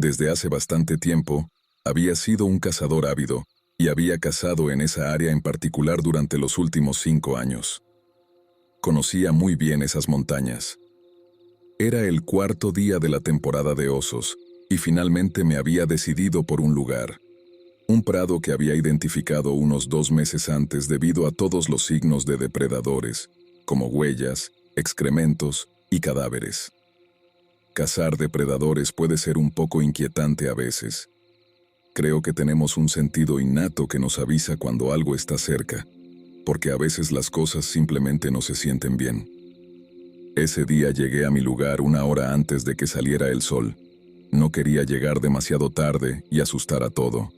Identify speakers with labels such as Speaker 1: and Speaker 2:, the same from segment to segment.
Speaker 1: Desde hace bastante tiempo, había sido un cazador ávido y había cazado en esa área en particular durante los últimos 5 años. Conocía muy bien esas montañas. Era el 4.º día de la temporada de osos y finalmente me había decidido por un lugar. Un prado que había identificado unos 2 meses antes debido a todos los signos de depredadores, como huellas, excrementos y cadáveres. Cazar depredadores puede ser un poco inquietante a veces. Creo que tenemos un sentido innato que nos avisa cuando algo está cerca, porque a veces las cosas simplemente no se sienten bien. Ese día llegué a mi lugar 1 hora antes de que saliera el sol. No quería llegar demasiado tarde y asustar a todo.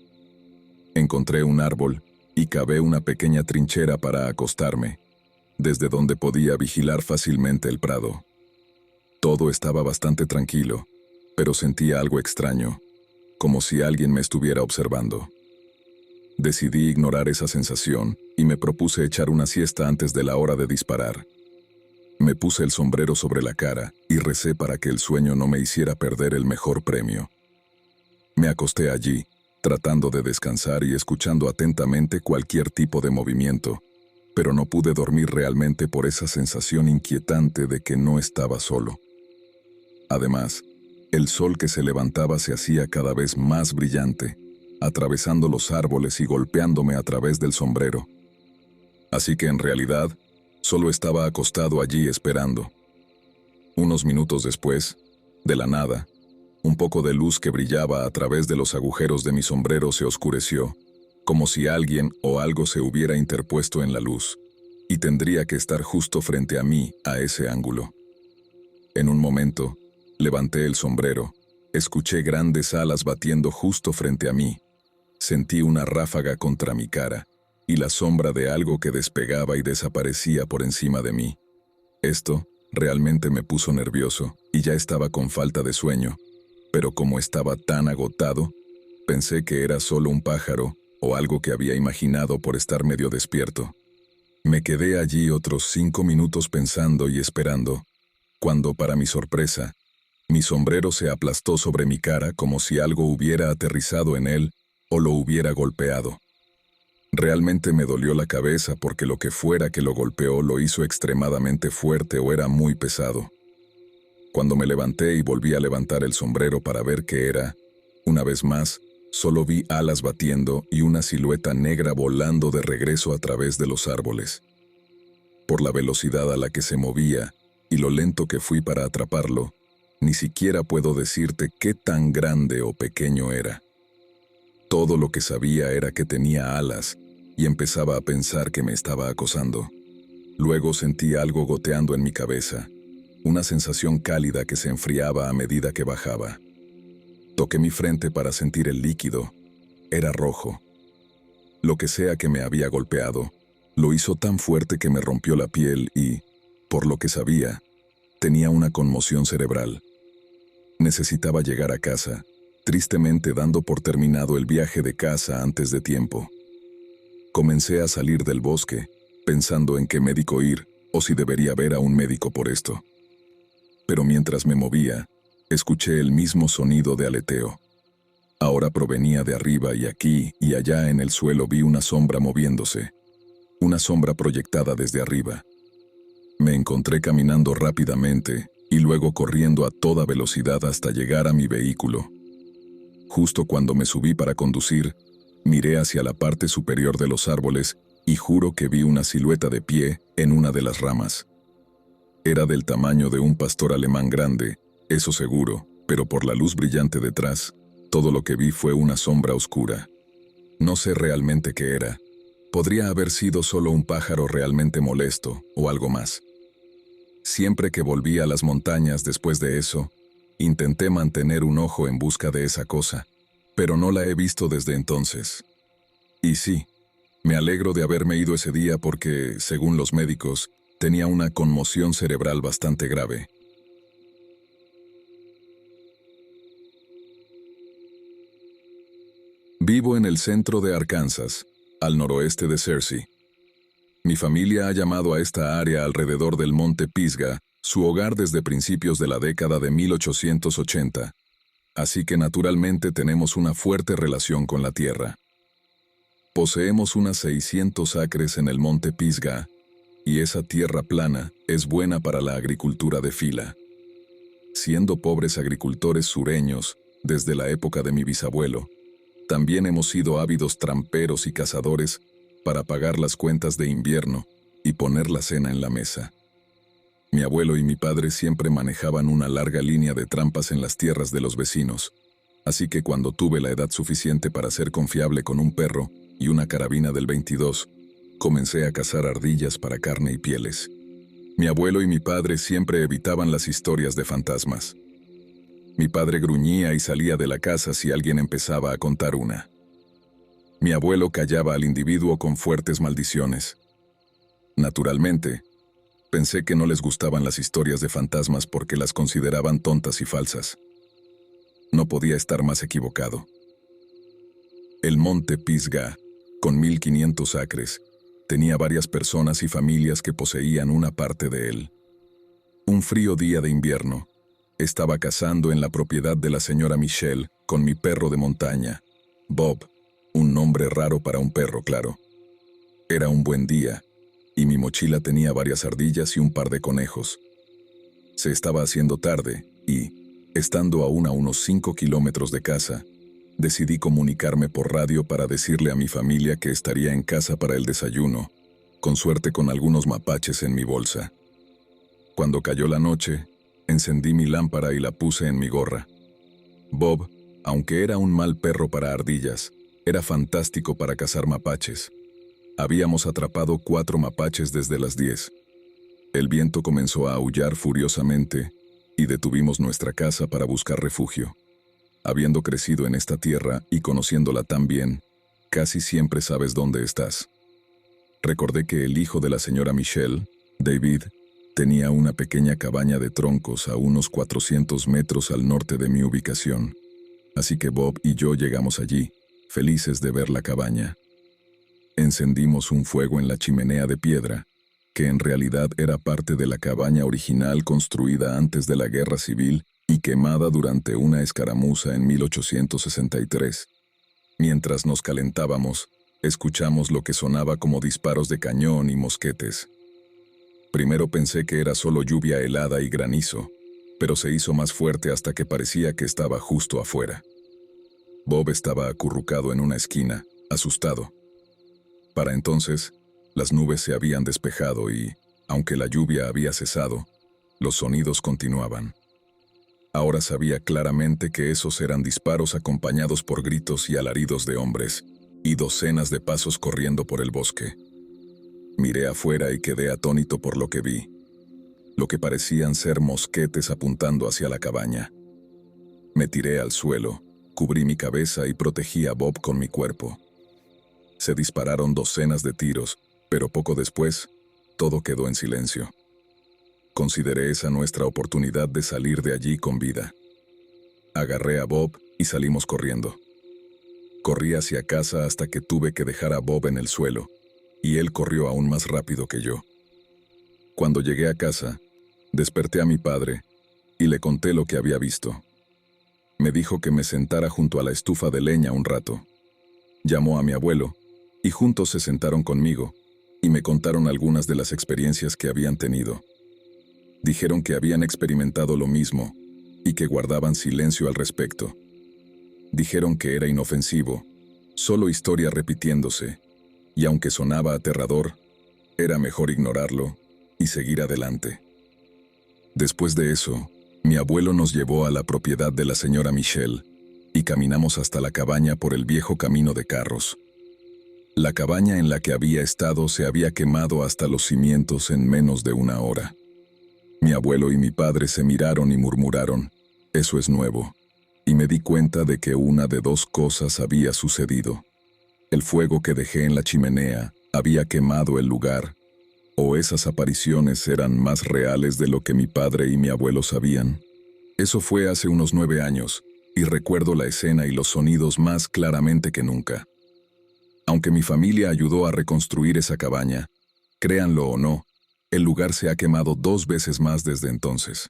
Speaker 1: Encontré un árbol y cavé una pequeña trinchera para acostarme, desde donde podía vigilar fácilmente el prado. Todo estaba bastante tranquilo, pero sentía algo extraño, como si alguien me estuviera observando. Decidí ignorar esa sensación y me propuse echar una siesta antes de la hora de disparar. Me puse el sombrero sobre la cara y recé para que el sueño no me hiciera perder el mejor premio. Me acosté allí, tratando de descansar y escuchando atentamente cualquier tipo de movimiento, pero no pude dormir realmente por esa sensación inquietante de que no estaba solo. Además, el sol que se levantaba se hacía cada vez más brillante, atravesando los árboles y golpeándome a través del sombrero. Así que en realidad, solo estaba acostado allí esperando. Unos minutos después, de la nada, un poco de luz que brillaba a través de los agujeros de mi sombrero se oscureció, como si alguien o algo se hubiera interpuesto en la luz, y tendría que estar justo frente a mí, a ese ángulo. En un momento, levanté el sombrero, escuché grandes alas batiendo justo frente a mí, sentí una ráfaga contra mi cara, y la sombra de algo que despegaba y desaparecía por encima de mí. Esto realmente me puso nervioso, y ya estaba con falta de sueño, pero como estaba tan agotado, pensé que era solo un pájaro o algo que había imaginado por estar medio despierto. Me quedé allí otros 5 minutos pensando y esperando, cuando, para mi sorpresa, mi sombrero se aplastó sobre mi cara como si algo hubiera aterrizado en él o lo hubiera golpeado. Realmente me dolió la cabeza porque lo que fuera que lo golpeó lo hizo extremadamente fuerte o era muy pesado. Cuando me levanté y volví a levantar el sombrero para ver qué era, una vez más, solo vi alas batiendo y una silueta negra volando de regreso a través de los árboles. Por la velocidad a la que se movía y lo lento que fui para atraparlo, ni siquiera puedo decirte qué tan grande o pequeño era. Todo lo que sabía era que tenía alas y empezaba a pensar que me estaba acosando. Luego sentí algo goteando en mi cabeza, una sensación cálida que se enfriaba a medida que bajaba. Toqué mi frente para sentir el líquido. Era rojo. Lo que sea que me había golpeado, lo hizo tan fuerte que me rompió la piel y, por lo que sabía, tenía una conmoción cerebral. Necesitaba llegar a casa, tristemente dando por terminado el viaje de casa antes de tiempo. Comencé a salir del bosque, pensando en qué médico ir o si debería ver a un médico por esto. Pero mientras me movía, escuché el mismo sonido de aleteo. Ahora provenía de arriba y aquí y allá en el suelo vi una sombra moviéndose, una sombra proyectada desde arriba. Me encontré caminando rápidamente y luego corriendo a toda velocidad hasta llegar a mi vehículo. Justo cuando me subí para conducir, miré hacia la parte superior de los árboles y juro que vi una silueta de pie en una de las ramas. Era del tamaño de un pastor alemán grande, eso seguro, pero por la luz brillante detrás, todo lo que vi fue una sombra oscura. No sé realmente qué era. Podría haber sido solo un pájaro realmente molesto o algo más. Siempre que volví a las montañas después de eso, intenté mantener un ojo en busca de esa cosa, pero no la he visto desde entonces. Y sí, me alegro de haberme ido ese día porque, según los médicos, tenía una conmoción cerebral bastante grave. Vivo en el centro de Arkansas, al noroeste de Searcy. Mi familia ha llamado a esta área alrededor del monte Pisgah su hogar desde principios de la década de 1880. así que naturalmente tenemos una fuerte relación con la tierra. Poseemos unas 600 acres en el monte Pisgah, y esa tierra plana es buena para la agricultura de fila. Siendo pobres agricultores sureños, desde la época de mi bisabuelo, también hemos sido ávidos tramperos y cazadores para pagar las cuentas de invierno y poner la cena en la mesa. Mi abuelo y mi padre siempre manejaban una larga línea de trampas en las tierras de los vecinos, así que cuando tuve la edad suficiente para ser confiable con un perro y una carabina del 22, comencé a cazar ardillas para carne y pieles. Mi abuelo y mi padre siempre evitaban las historias de fantasmas. Mi padre gruñía y salía de la casa si alguien empezaba a contar una. Mi abuelo callaba al individuo con fuertes maldiciones. Naturalmente, pensé que no les gustaban las historias de fantasmas porque las consideraban tontas y falsas. No podía estar más equivocado. El monte Pisgah, con 1500 acres, tenía varias personas y familias que poseían una parte de él. Un frío día de invierno, estaba cazando en la propiedad de la señora Michelle con mi perro de montaña, Bob, un nombre raro para un perro, claro. Era un buen día, y mi mochila tenía varias ardillas y un par de conejos. Se estaba haciendo tarde y, estando aún a unos 5 kilómetros de casa, decidí comunicarme por radio para decirle a mi familia que estaría en casa para el desayuno, con suerte con algunos mapaches en mi bolsa. Cuando cayó la noche, encendí mi lámpara y la puse en mi gorra. Bob, aunque era un mal perro para ardillas, era fantástico para cazar mapaches. Habíamos atrapado 4 mapaches desde las 10. El viento comenzó a aullar furiosamente y detuvimos nuestra casa para buscar refugio. Habiendo crecido en esta tierra y conociéndola tan bien, casi siempre sabes dónde estás. Recordé que el hijo de la señora Michelle, David, tenía una pequeña cabaña de troncos a unos 400 metros al norte de mi ubicación. Así que Bob y yo llegamos allí, felices de ver la cabaña. Encendimos un fuego en la chimenea de piedra, que en realidad era parte de la cabaña original construida antes de la Guerra Civil y quemada durante una escaramuza en 1863. Mientras nos calentábamos, escuchamos lo que sonaba como disparos de cañón y mosquetes. Primero pensé que era solo lluvia helada y granizo, pero se hizo más fuerte hasta que parecía que estaba justo afuera. Bob estaba acurrucado en una esquina, asustado. Para entonces, las nubes se habían despejado y, aunque la lluvia había cesado, los sonidos continuaban. Ahora sabía claramente que esos eran disparos acompañados por gritos y alaridos de hombres, y docenas de pasos corriendo por el bosque. Miré afuera y quedé atónito por lo que vi. Lo que parecían ser mosquetes apuntando hacia la cabaña. Me tiré al suelo, cubrí mi cabeza y protegí a Bob con mi cuerpo. Se dispararon docenas de tiros, pero poco después, todo quedó en silencio. Consideré esa nuestra oportunidad de salir de allí con vida. Agarré a Bob y salimos corriendo. Corrí hacia casa hasta que tuve que dejar a Bob en el suelo, y él corrió aún más rápido que yo. Cuando llegué a casa, desperté a mi padre y le conté lo que había visto. Me dijo que me sentara junto a la estufa de leña un rato. Llamó a mi abuelo, y juntos se sentaron conmigo, y me contaron algunas de las experiencias que habían tenido. Dijeron que habían experimentado lo mismo, y que guardaban silencio al respecto. Dijeron que era inofensivo, solo historia repitiéndose, y aunque sonaba aterrador, era mejor ignorarlo y seguir adelante. Después de eso, mi abuelo nos llevó a la propiedad de la señora Michelle, y caminamos hasta la cabaña por el viejo camino de carros. La cabaña en la que había estado se había quemado hasta los cimientos en menos de una hora. Mi abuelo y mi padre se miraron y murmuraron, «Eso es nuevo», y me di cuenta de que una de dos cosas había sucedido. El fuego que dejé en la chimenea había quemado el lugar, o esas apariciones eran más reales de lo que mi padre y mi abuelo sabían. Eso fue hace unos 9 años, y recuerdo la escena y los sonidos más claramente que nunca. Aunque mi familia ayudó a reconstruir esa cabaña, créanlo o no, el lugar se ha quemado 2 veces más desde entonces.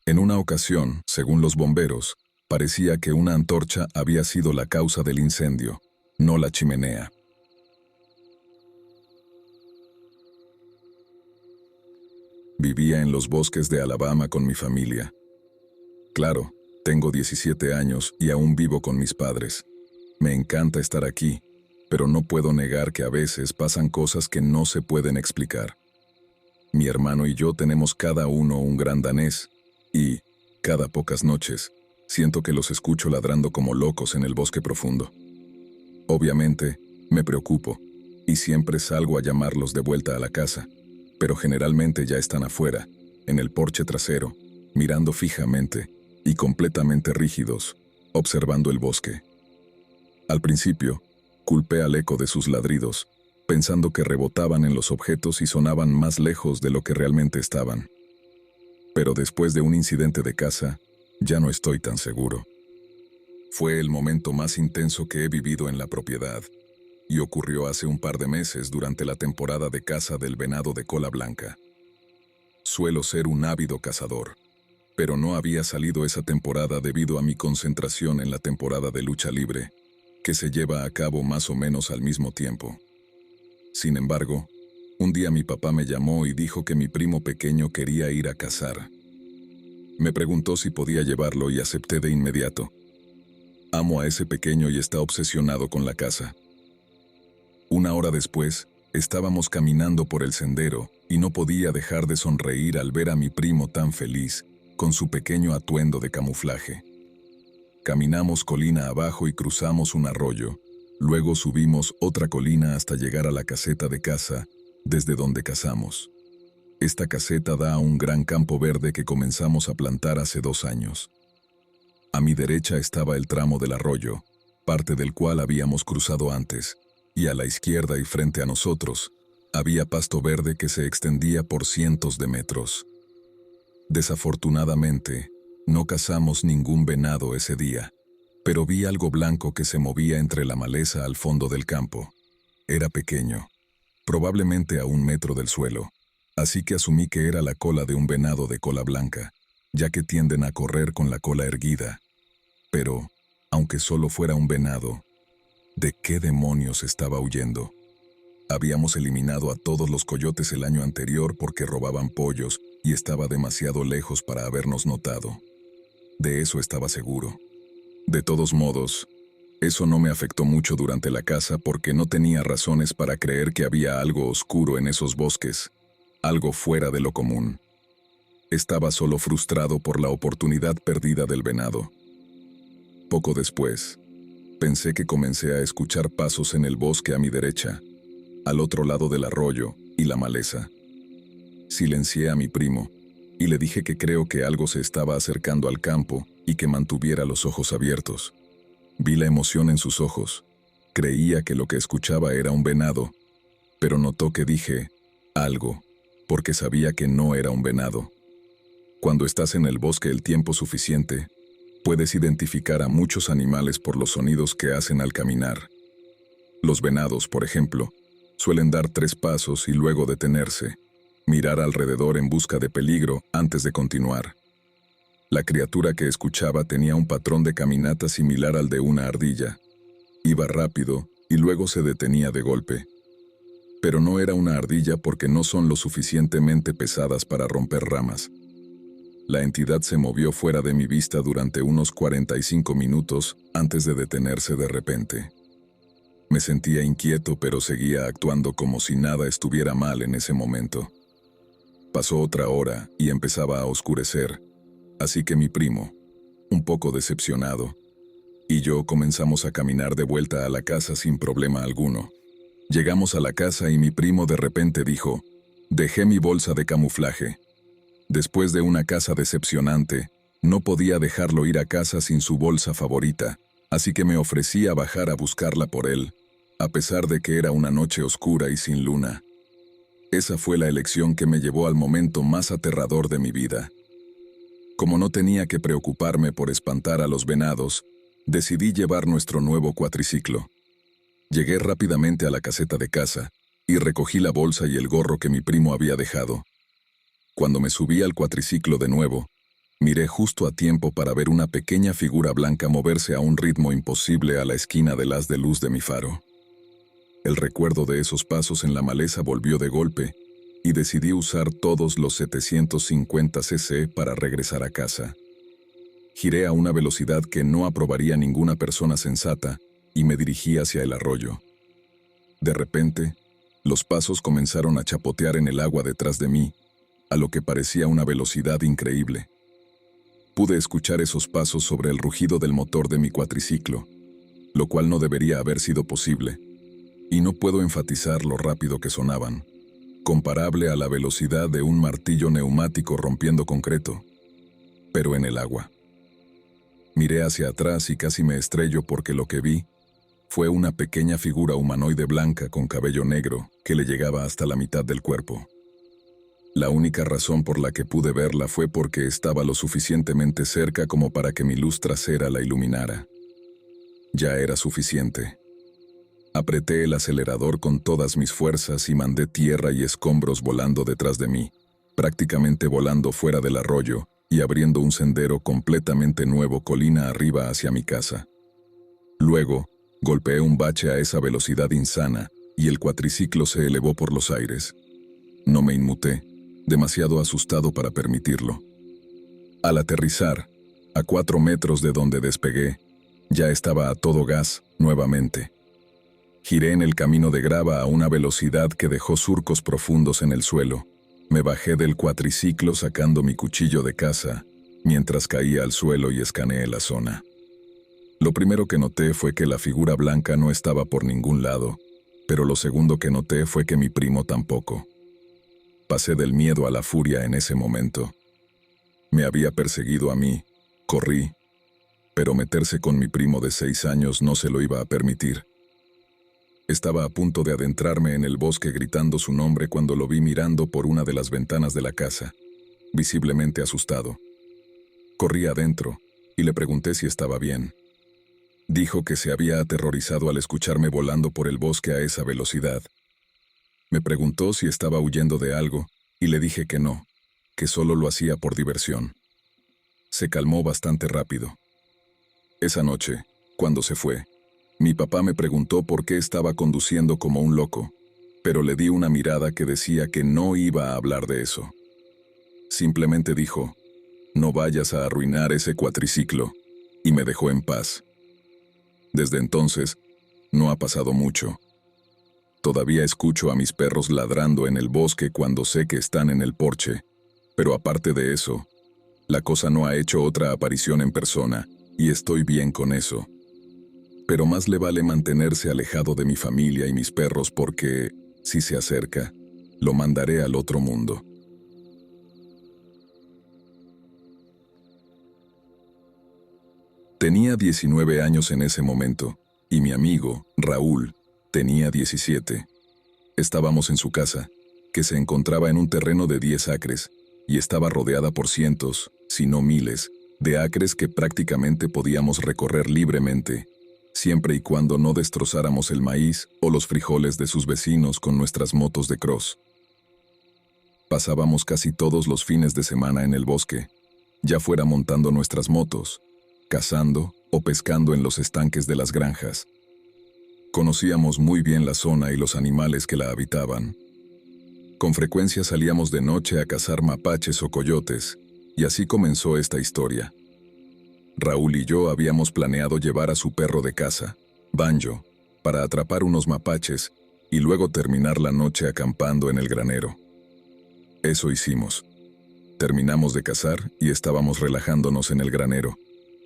Speaker 1: En una ocasión, según los bomberos, 2 personas Parecía que una antorcha había sido la causa del incendio, no la chimenea. Vivía en los bosques de Alabama con mi familia. Claro, tengo 17 años y aún vivo con mis padres. Me encanta estar aquí, pero no puedo negar que a veces pasan cosas que no se pueden explicar. Mi hermano y yo tenemos cada uno un gran danés, y, cada pocas noches, siento que los escucho ladrando como locos en el bosque profundo. Obviamente, me preocupo, y siempre salgo a llamarlos de vuelta a la casa, pero generalmente ya están afuera, en el porche trasero, mirando fijamente y completamente rígidos, observando el bosque. Al principio, culpé al eco de sus ladridos, pensando que rebotaban en los objetos y sonaban más lejos de lo que realmente estaban. Pero después de un incidente de caza, ya no estoy tan seguro. Fue el momento más intenso que he vivido en la propiedad, y ocurrió hace un par de meses durante la temporada de caza del venado de cola blanca. Suelo ser un ávido cazador, pero no había salido esa temporada debido a mi concentración en la temporada de lucha libre, que se lleva a cabo más o menos al mismo tiempo. Sin embargo, un día mi papá me llamó y dijo que mi primo pequeño quería ir a cazar. Me preguntó si podía llevarlo y acepté de inmediato. Amo a ese pequeño y está obsesionado con la caza. Una hora después, estábamos caminando por el sendero y no podía dejar de sonreír al ver a mi primo tan feliz, con su pequeño atuendo de camuflaje. Caminamos colina abajo y cruzamos un arroyo. Luego subimos otra colina hasta llegar a la caseta de caza, desde donde cazamos. Esta caseta da a un gran campo verde que comenzamos a plantar hace 2 años. A mi derecha estaba el tramo del arroyo, parte del cual habíamos cruzado antes, y a la izquierda y frente a nosotros, había pasto verde que se extendía por cientos de metros. Desafortunadamente, no cazamos ningún venado ese día, pero vi algo blanco que se movía entre la maleza al fondo del campo. Era pequeño, probablemente a 1 metro del suelo, así que asumí que era la cola de un venado de cola blanca, ya que tienden a correr con la cola erguida. Pero, aunque solo fuera un venado, ¿de qué demonios estaba huyendo? Habíamos eliminado a todos los coyotes el año anterior porque robaban pollos y estaba demasiado lejos para habernos notado. De eso estaba seguro. De todos modos, eso no me afectó mucho durante la caza porque no tenía razones para creer que había algo oscuro en esos bosques, algo fuera de lo común. Estaba solo frustrado por la oportunidad perdida del venado. Poco después, pensé que comencé a escuchar pasos en el bosque a mi derecha, al otro lado del arroyo y la maleza. Silencié a mi primo y le dije que creo que algo se estaba acercando al campo y que mantuviera los ojos abiertos. Vi la emoción en sus ojos. Creía que lo que escuchaba era un venado, pero notó que dije algo, porque sabía que no era un venado. Cuando estás en el bosque el tiempo suficiente, puedes identificar a muchos animales por los sonidos que hacen al caminar. Los venados, por ejemplo, suelen dar 3 pasos y luego detenerse, mirar alrededor en busca de peligro antes de continuar. La criatura que escuchaba tenía un patrón de caminata similar al de una ardilla. Iba rápido y luego se detenía de golpe. Pero no era una ardilla porque no son lo suficientemente pesadas para romper ramas. La entidad se movió fuera de mi vista durante unos 45 minutos antes de detenerse de repente. Me sentía inquieto, pero seguía actuando como si nada estuviera mal en ese momento. Pasó otra hora y empezaba a oscurecer, así que mi primo, un poco decepcionado, y yo comenzamos a caminar de vuelta a la casa sin problema alguno. Llegamos a la casa y mi primo de repente dijo: «Dejé mi bolsa de camuflaje». Después de una caza decepcionante, no podía dejarlo ir a casa sin su bolsa favorita, así que me ofrecí a bajar a buscarla por él, a pesar de que era una noche oscura y sin luna. Esa fue la elección que me llevó al momento más aterrador de mi vida. Como no tenía que preocuparme por espantar a los venados, decidí llevar nuestro nuevo cuatriciclo. Llegué rápidamente a la caseta de caza y recogí la bolsa y el gorro que mi primo había dejado. Cuando me subí al cuatriciclo de nuevo, Miré justo a tiempo para ver una pequeña figura blanca moverse a un ritmo imposible a la esquina del haz de luz de mi faro. El recuerdo de esos pasos en la maleza volvió de golpe y decidí usar todos los 750 cc para regresar a casa. Giré a una velocidad que no aprobaría ninguna persona sensata y me dirigí hacia el arroyo. De repente, los pasos comenzaron a chapotear en el agua detrás de mí, a lo que parecía una velocidad increíble. Pude escuchar esos pasos sobre el rugido del motor de mi cuatriciclo, lo cual no debería haber sido posible, y no puedo enfatizar lo rápido que sonaban, comparable a la velocidad de un martillo neumático rompiendo concreto, pero en el agua. Miré hacia atrás y casi me estrello porque lo que vi fue una pequeña figura humanoide blanca con cabello negro que le llegaba hasta la mitad del cuerpo. La única razón por la que pude verla fue porque estaba lo suficientemente cerca como para que mi luz trasera la iluminara. Ya era suficiente. Apreté el acelerador con todas mis fuerzas y mandé tierra y escombros volando detrás de mí, prácticamente volando fuera del arroyo y abriendo un sendero completamente nuevo colina arriba hacia mi casa. Luego, golpeé un bache a esa velocidad insana y el cuatriciclo se elevó por los aires. No me inmuté, demasiado asustado para permitirlo. Al aterrizar, a 4 metros de donde despegué, ya estaba a todo gas nuevamente. Giré en el camino de grava a una velocidad que dejó surcos profundos en el suelo. Me bajé del cuatriciclo sacando mi cuchillo de caza, mientras caía al suelo y escaneé la zona. Lo primero que noté fue que la figura blanca no estaba por ningún lado, pero lo segundo que noté fue que mi primo tampoco. Pasé del miedo a la furia en ese momento. Me había perseguido a mí, corrí, pero meterse con mi primo de 6 años no se lo iba a permitir. Estaba a punto de adentrarme en el bosque gritando su nombre cuando lo vi mirando por una de las ventanas de la casa, visiblemente asustado. Corrí adentro y le pregunté si estaba bien. Dijo que se había aterrorizado al escucharme volando por el bosque a esa velocidad. Me preguntó si estaba huyendo de algo y le dije que no, que solo lo hacía por diversión. Se calmó bastante rápido. Esa noche, cuando se fue, mi papá me preguntó por qué estaba conduciendo como un loco, pero le di una mirada que decía que no iba a hablar de eso. Simplemente dijo, no vayas a arruinar ese cuatriciclo, y me dejó en paz. Desde entonces, no ha pasado mucho. Todavía escucho a mis perros ladrando en el bosque cuando sé que están en el porche, pero aparte de eso, la cosa no ha hecho otra aparición en persona, y estoy bien con eso. Pero más le vale mantenerse alejado de mi familia y mis perros porque, si se acerca, lo mandaré al otro mundo. Tenía 19 años en ese momento, y mi amigo, Raúl, tenía 17. Estábamos en su casa, que se encontraba en un terreno de 10 acres, y estaba rodeada por cientos, si no miles, de acres que prácticamente podíamos recorrer libremente, siempre y cuando no destrozáramos el maíz o los frijoles de sus vecinos con nuestras motos de cross. Pasábamos casi todos los fines de semana en el bosque, ya fuera montando nuestras motos, cazando o pescando en los estanques de las granjas. Conocíamos muy bien la zona y los animales que la habitaban. Con frecuencia salíamos de noche a cazar mapaches o coyotes, y así comenzó esta historia. Raúl y yo habíamos planeado llevar a su perro de caza, Banjo, para atrapar unos mapaches y luego terminar la noche acampando en el granero. Eso hicimos. Terminamos de cazar y estábamos relajándonos en el granero,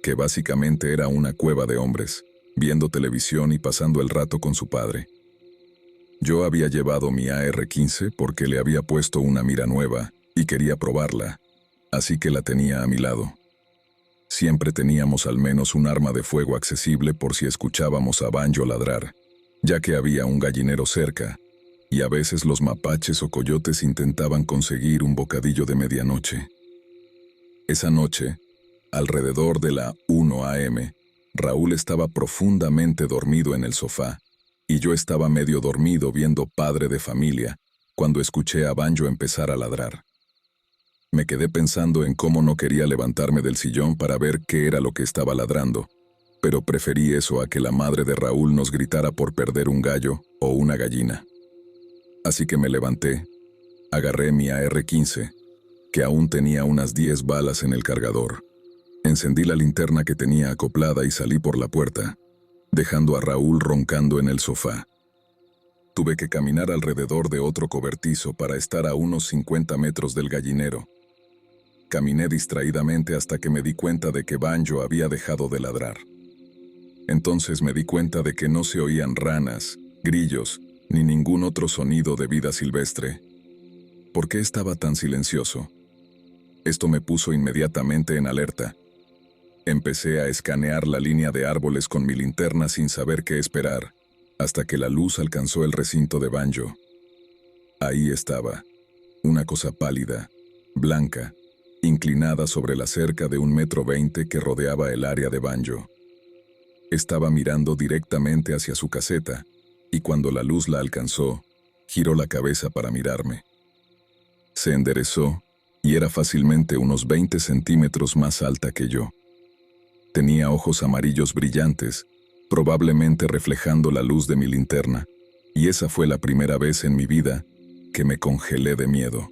Speaker 1: que básicamente era una cueva de hombres, viendo televisión y pasando el rato con su padre. Yo había llevado mi AR-15 porque le había puesto una mira nueva y quería probarla, así que la tenía a mi lado. Siempre teníamos al menos un arma de fuego accesible por si escuchábamos a Banjo ladrar, ya que había un gallinero cerca, y a veces los mapaches o coyotes intentaban conseguir un bocadillo de medianoche. Esa noche, alrededor de la 1 a.m., Raúl estaba profundamente dormido en el sofá, y yo estaba medio dormido viendo Padre de Familia, cuando escuché a Banjo empezar a ladrar. Me quedé pensando en cómo no quería levantarme del sillón para ver qué era lo que estaba ladrando, pero preferí eso a que la madre de Raúl nos gritara por perder un gallo o una gallina. Así que me levanté, agarré mi AR-15, que aún tenía unas 10 balas en el cargador. Encendí la linterna que tenía acoplada y salí por la puerta, dejando a Raúl roncando en el sofá. Tuve que caminar alrededor de otro cobertizo para estar a unos 50 metros del gallinero. Caminé distraídamente hasta que me di cuenta de que Banjo había dejado de ladrar. Entonces me di cuenta de que no se oían ranas, grillos, ni ningún otro sonido de vida silvestre. ¿Por qué estaba tan silencioso? Esto me puso inmediatamente en alerta. Empecé a escanear la línea de árboles con mi linterna sin saber qué esperar, hasta que la luz alcanzó el recinto de Banjo. Ahí estaba, una cosa pálida, blanca, inclinada sobre la cerca de 1,20 m que rodeaba el área de Banjo. Estaba mirando directamente hacia su caseta, y cuando la luz la alcanzó, giró la cabeza para mirarme. Se enderezó, y era fácilmente unos 20 centímetros más alta que yo. Tenía ojos amarillos brillantes, probablemente reflejando la luz de mi linterna, y esa fue la primera vez en mi vida que me congelé de miedo.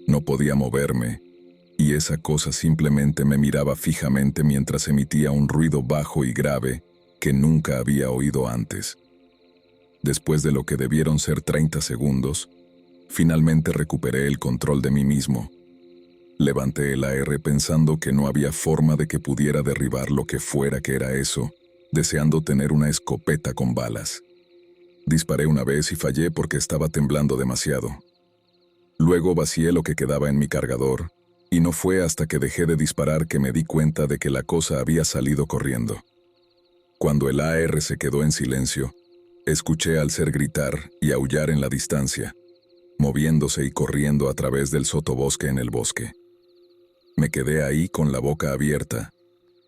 Speaker 1: No podía moverme, y esa cosa simplemente me miraba fijamente mientras emitía un ruido bajo y grave que nunca había oído antes. Después de lo que debieron ser 30 segundos, finalmente recuperé el control de mí mismo. Levanté el AR pensando que no había forma de que pudiera derribar lo que fuera que era eso, deseando tener una escopeta con balas. Disparé una vez y fallé porque estaba temblando demasiado. Luego vacié lo que quedaba en mi cargador, y no fue hasta que dejé de disparar que me di cuenta de que la cosa había salido corriendo. Cuando el AR se quedó en silencio, escuché al ser gritar y aullar en la distancia, moviéndose y corriendo a través del sotobosque en el bosque. Me quedé ahí con la boca abierta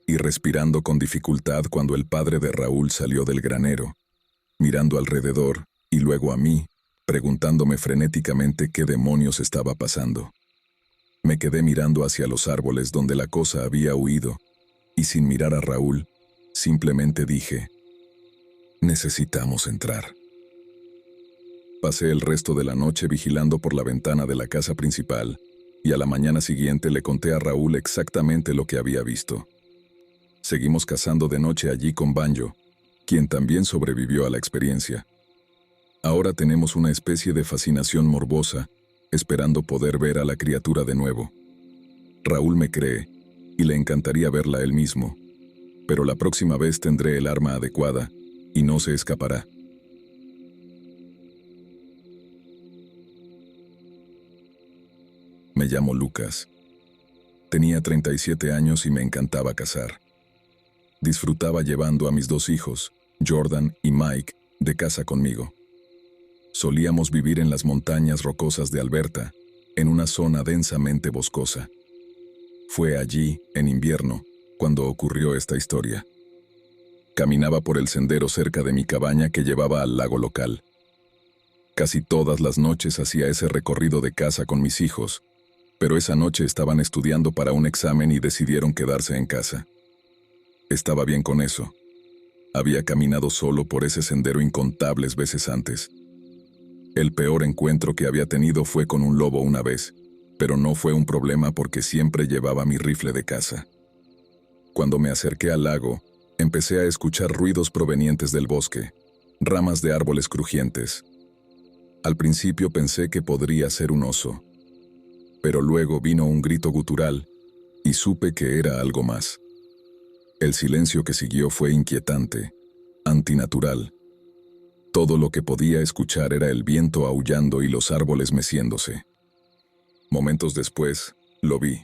Speaker 1: y respirando con dificultad cuando el padre de Raúl salió del granero, mirando alrededor y luego a mí, preguntándome frenéticamente qué demonios estaba pasando. Me quedé mirando hacia los árboles donde la cosa había huido, y sin mirar a Raúl, simplemente dije, necesitamos entrar. Pasé el resto de la noche vigilando por la ventana de la casa principal, y a la mañana siguiente le conté a Raúl exactamente lo que había visto. Seguimos cazando de noche allí con Banjo, quien también sobrevivió a la experiencia. Ahora tenemos una especie de fascinación morbosa, esperando poder ver a la criatura de nuevo. Raúl me cree, y le encantaría verla él mismo, pero la próxima vez tendré el arma adecuada, y no se escapará. Me llamo Lucas. Tenía 37 años y me encantaba cazar. Disfrutaba llevando a mis 2 hijos, Jordan y Mike, de casa conmigo. Solíamos vivir en las montañas rocosas de Alberta, en una zona densamente boscosa. Fue allí, en invierno, cuando ocurrió esta historia. Caminaba por el sendero cerca de mi cabaña que llevaba al lago local. Casi todas las noches hacía ese recorrido de caza con mis hijos, pero esa noche estaban estudiando para un examen y decidieron quedarse en casa. Estaba bien con eso. Había caminado solo por ese sendero incontables veces antes. El peor encuentro que había tenido fue con un lobo una vez, pero no fue un problema porque siempre llevaba mi rifle de caza. Cuando me acerqué al lago, empecé a escuchar ruidos provenientes del bosque, ramas de árboles crujientes. Al principio pensé que podría ser un oso, pero luego vino un grito gutural y supe que era algo más. El silencio que siguió fue inquietante, antinatural. Todo lo que podía escuchar era el viento aullando y los árboles meciéndose. Momentos después, lo vi.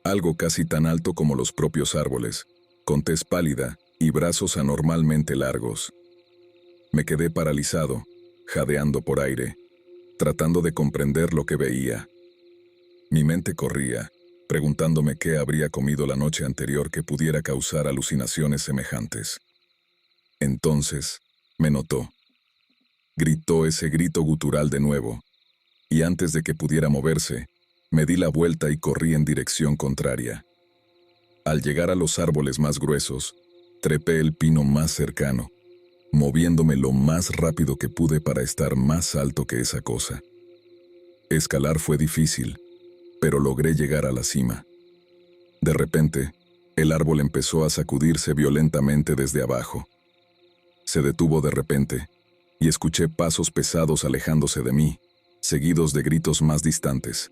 Speaker 1: Algo casi tan alto como los propios árboles, con tez pálida y brazos anormalmente largos. Me quedé paralizado, jadeando por aire, tratando de comprender lo que veía. Mi mente corría, preguntándome qué habría comido la noche anterior que pudiera causar alucinaciones semejantes. Entonces, me notó. Gritó ese grito gutural de nuevo, y antes de que pudiera moverse, Me di la vuelta y corrí en dirección contraria. Al llegar a los árboles más gruesos, trepé el pino más cercano, moviéndome lo más rápido que pude para estar más alto que esa cosa. Escalar fue difícil, pero logré llegar a la cima. De repente, el árbol empezó a sacudirse violentamente desde abajo. Se detuvo de repente, y escuché pasos pesados alejándose de mí, seguidos de gritos más distantes.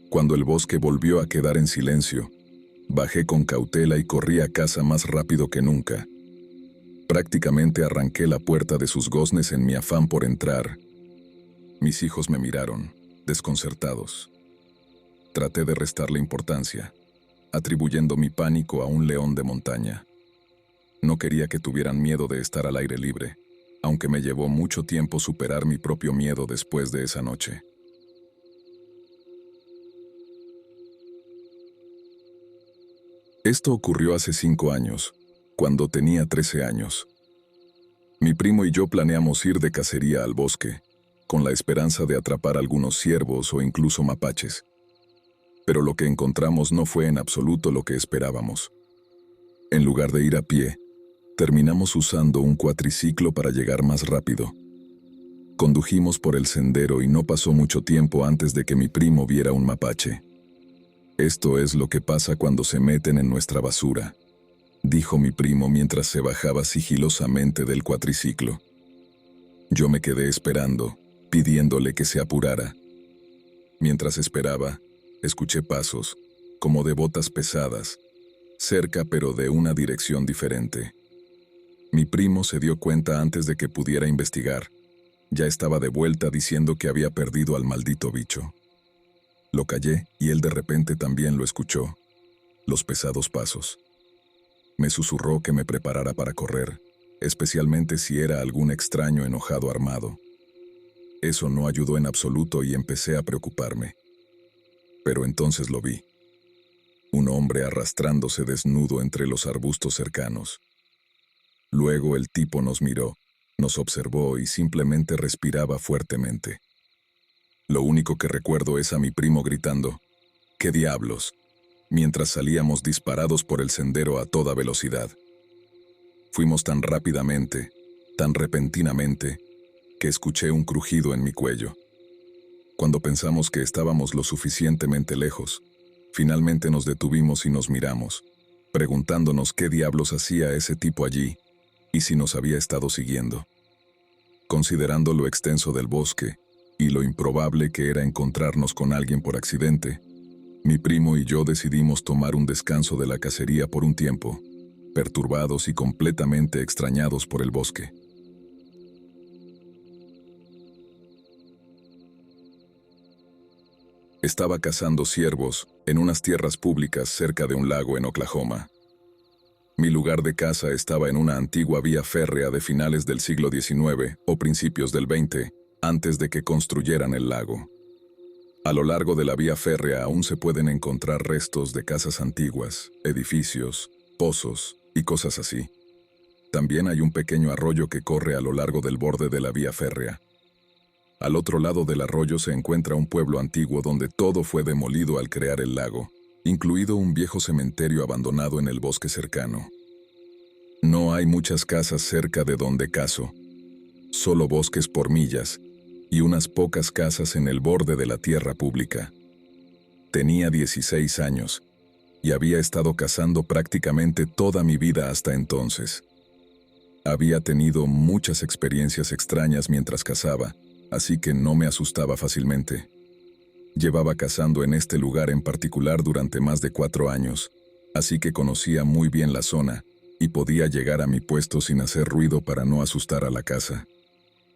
Speaker 1: Cuando el bosque volvió a quedar en silencio, bajé con cautela y corrí a casa más rápido que nunca. Prácticamente arranqué la puerta de sus goznes en mi afán por entrar. Mis hijos me miraron, desconcertados. Traté de restarle importancia, atribuyendo mi pánico a un león de montaña. No quería que tuvieran miedo de estar al aire libre, aunque me llevó mucho tiempo superar mi propio miedo después de esa noche. Esto ocurrió hace 5 años, cuando tenía 13 años. Mi primo y yo planeamos ir de cacería al bosque, con la esperanza de atrapar algunos ciervos o incluso mapaches. Pero lo que encontramos no fue en absoluto lo que esperábamos. En lugar de ir a pie, terminamos usando un cuatriciclo para llegar más rápido. Condujimos por el sendero y no pasó mucho tiempo antes de que mi primo viera un mapache. «Esto es lo que pasa cuando se meten en nuestra basura», dijo mi primo mientras se bajaba sigilosamente del cuatriciclo. Yo me quedé esperando, pidiéndole que se apurara. Mientras esperaba, escuché pasos, como de botas pesadas, cerca pero de una dirección diferente. Mi primo se dio cuenta antes de que pudiera investigar. Ya estaba de vuelta diciendo que había perdido al maldito bicho. Lo callé y él de repente también lo escuchó. Los pesados pasos. Me susurró que me preparara para correr, especialmente si era algún extraño enojado armado. Eso no ayudó en absoluto y empecé a preocuparme. Pero entonces lo vi. Un hombre arrastrándose desnudo entre los arbustos cercanos. Luego el tipo nos miró, nos observó y simplemente respiraba fuertemente. Lo único que recuerdo es a mi primo gritando, «¿Qué diablos?», mientras salíamos disparados por el sendero a toda velocidad. Fuimos tan rápidamente, tan repentinamente, que escuché un crujido en mi cuello. Cuando pensamos que estábamos lo suficientemente lejos, finalmente nos detuvimos y nos miramos, preguntándonos qué diablos hacía ese tipo allí y si nos había estado siguiendo. Considerando lo extenso del bosque y lo improbable que era encontrarnos con alguien por accidente, mi primo y yo decidimos tomar un descanso de la cacería por un tiempo, perturbados y completamente extrañados por el bosque. Estaba cazando ciervos en unas tierras públicas cerca de un lago en Oklahoma. Mi lugar de caza estaba en una antigua vía férrea de finales del siglo XIX o principios del XX, antes de que construyeran el lago. A lo largo de la vía férrea aún se pueden encontrar restos de casas antiguas, edificios, pozos y cosas así. También hay un pequeño arroyo que corre a lo largo del borde de la vía férrea. Al otro lado del arroyo se encuentra un pueblo antiguo donde todo fue demolido al crear el lago, incluido un viejo cementerio abandonado en el bosque cercano. No hay muchas casas cerca de donde cazo, solo bosques por millas y unas pocas casas en el borde de la tierra pública. Tenía 16 años y había estado cazando prácticamente toda mi vida hasta entonces. Había tenido muchas experiencias extrañas mientras cazaba, así que no me asustaba fácilmente. Llevaba cazando en este lugar en particular durante más de 4 años, así que conocía muy bien la zona y podía llegar a mi puesto sin hacer ruido para no asustar a la caza.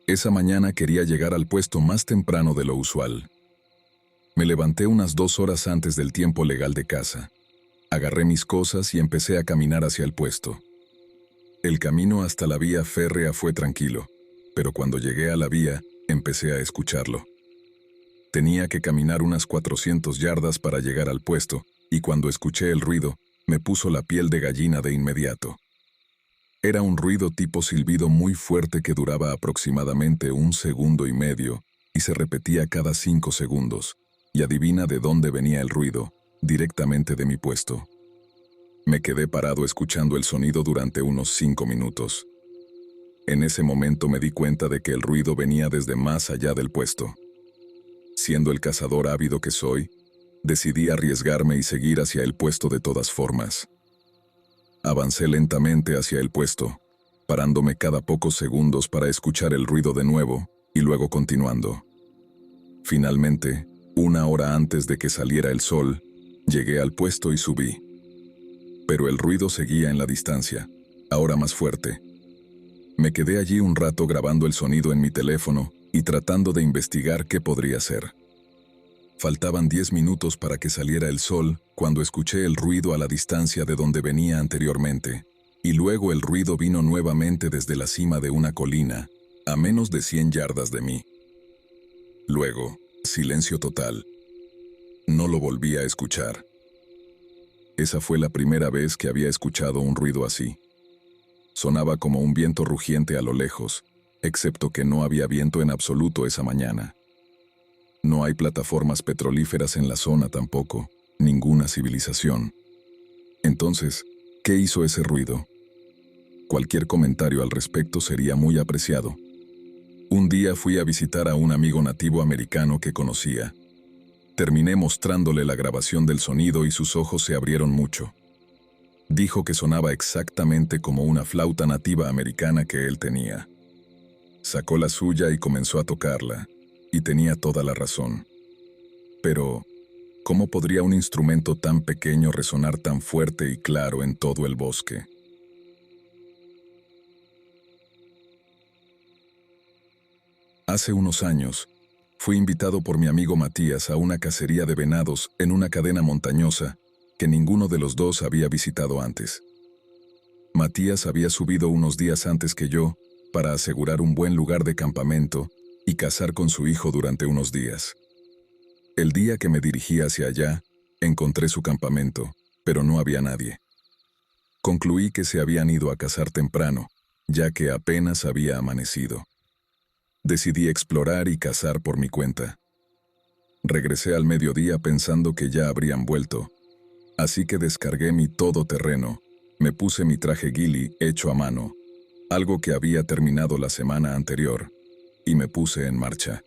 Speaker 1: Esa mañana quería llegar al puesto más temprano de lo usual. Me levanté unas 2 horas antes del tiempo legal de caza. Agarré mis cosas y empecé a caminar hacia el puesto. El camino hasta la vía férrea fue tranquilo, pero cuando llegué a la vía, empecé a escucharlo. Tenía que caminar unas 400 yardas para llegar al puesto, y cuando escuché el ruido, me puso la piel de gallina de inmediato. Era un ruido tipo silbido muy fuerte que duraba aproximadamente 1,5 segundos y se repetía cada 5 segundos. y adivina de dónde venía el ruido, directamente de mi puesto. Me quedé parado escuchando el sonido durante unos 5 minutos. En ese momento me di cuenta de que el ruido venía desde más allá del puesto. Siendo el cazador ávido que soy, decidí arriesgarme y seguir hacia el puesto de todas formas. Avancé lentamente hacia el puesto, parándome cada pocos segundos para escuchar el ruido de nuevo y luego continuando. Finalmente, 1 hora antes de que saliera el sol, llegué al puesto y subí. Pero el ruido seguía en la distancia, ahora más fuerte. Me quedé allí un rato grabando el sonido en mi teléfono y tratando de investigar qué podría ser. Faltaban 10 minutos para que saliera el sol cuando escuché el ruido a la distancia de donde venía anteriormente, y luego el ruido vino nuevamente desde la cima de una colina, a menos de 100 yardas de mí. Luego, silencio total. No lo volví a escuchar. Esa fue la primera vez que había escuchado un ruido así. Sonaba como un viento rugiente a lo lejos, excepto que no había viento en absoluto esa mañana. No hay plataformas petrolíferas en la zona tampoco, ninguna civilización. Entonces, ¿qué hizo ese ruido? Cualquier comentario al respecto sería muy apreciado. Un día fui a visitar a un amigo nativo americano que conocía. Terminé mostrándole la grabación del sonido y sus ojos se abrieron mucho. Dijo que sonaba exactamente como una flauta nativa americana que él tenía. Sacó la suya y comenzó a tocarla, y tenía toda la razón. Pero, ¿cómo podría un instrumento tan pequeño resonar tan fuerte y claro en todo el bosque? Hace unos años, fui invitado por mi amigo Matías a una cacería de venados en una cadena montañosa que ninguno de los dos había visitado antes. Matías había subido unos días antes que yo para asegurar un buen lugar de campamento y cazar con su hijo durante unos días. El día que me dirigí hacia allá, encontré su campamento, pero no había nadie. Concluí que se habían ido a cazar temprano, ya que apenas había amanecido. Decidí explorar y cazar por mi cuenta. Regresé al mediodía pensando que ya habrían vuelto, así que descargué mi todoterreno, me puse mi traje ghillie hecho a mano, algo que había terminado la semana anterior, y me puse en marcha.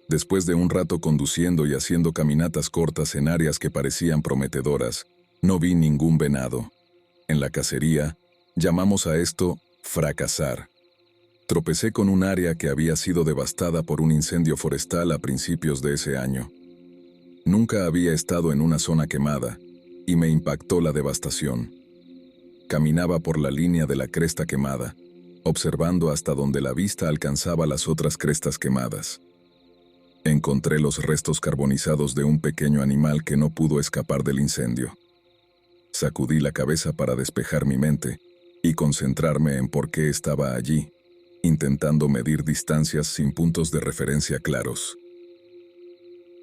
Speaker 1: Después de un rato conduciendo y haciendo caminatas cortas en áreas que parecían prometedoras, no vi ningún venado. En la cacería, llamamos a esto fracasar. Tropecé con un área que había sido devastada por un incendio forestal a principios de ese año. Nunca había estado en una zona quemada, y me impactó la devastación. Caminaba por la línea de la cresta quemada, observando hasta donde la vista alcanzaba las otras crestas quemadas. Encontré los restos carbonizados de un pequeño animal que no pudo escapar del incendio. Sacudí la cabeza para despejar mi mente y concentrarme en por qué estaba allí, intentando medir distancias sin puntos de referencia claros.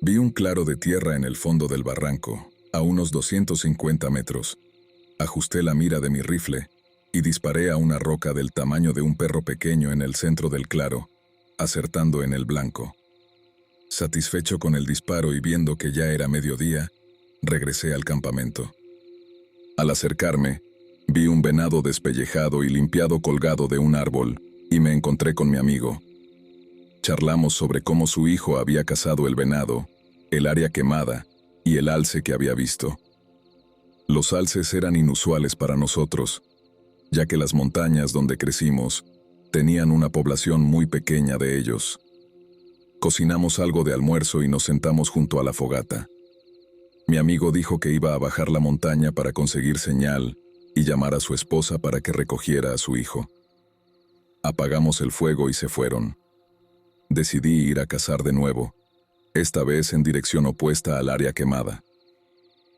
Speaker 1: Vi un claro de tierra en el fondo del barranco, a unos 250 metros. Ajusté la mira de mi rifle y disparé a una roca del tamaño de un perro pequeño en el centro del claro, acertando en el blanco. Satisfecho con el disparo y viendo que ya era mediodía, regresé al campamento. Al acercarme, vi un venado despellejado y limpiado colgado de un árbol, y me encontré con mi amigo. Charlamos sobre cómo su hijo había cazado el venado, el área quemada y el alce que había visto. Los alces eran inusuales para nosotros, ya que las montañas donde crecimos tenían una población muy pequeña de ellos. Cocinamos algo de almuerzo y nos sentamos junto a la fogata. Mi amigo dijo que iba a bajar la montaña para conseguir señal y llamar a su esposa para que recogiera a su hijo. Apagamos el fuego y se fueron. Decidí ir a cazar de nuevo, esta vez en dirección opuesta al área quemada.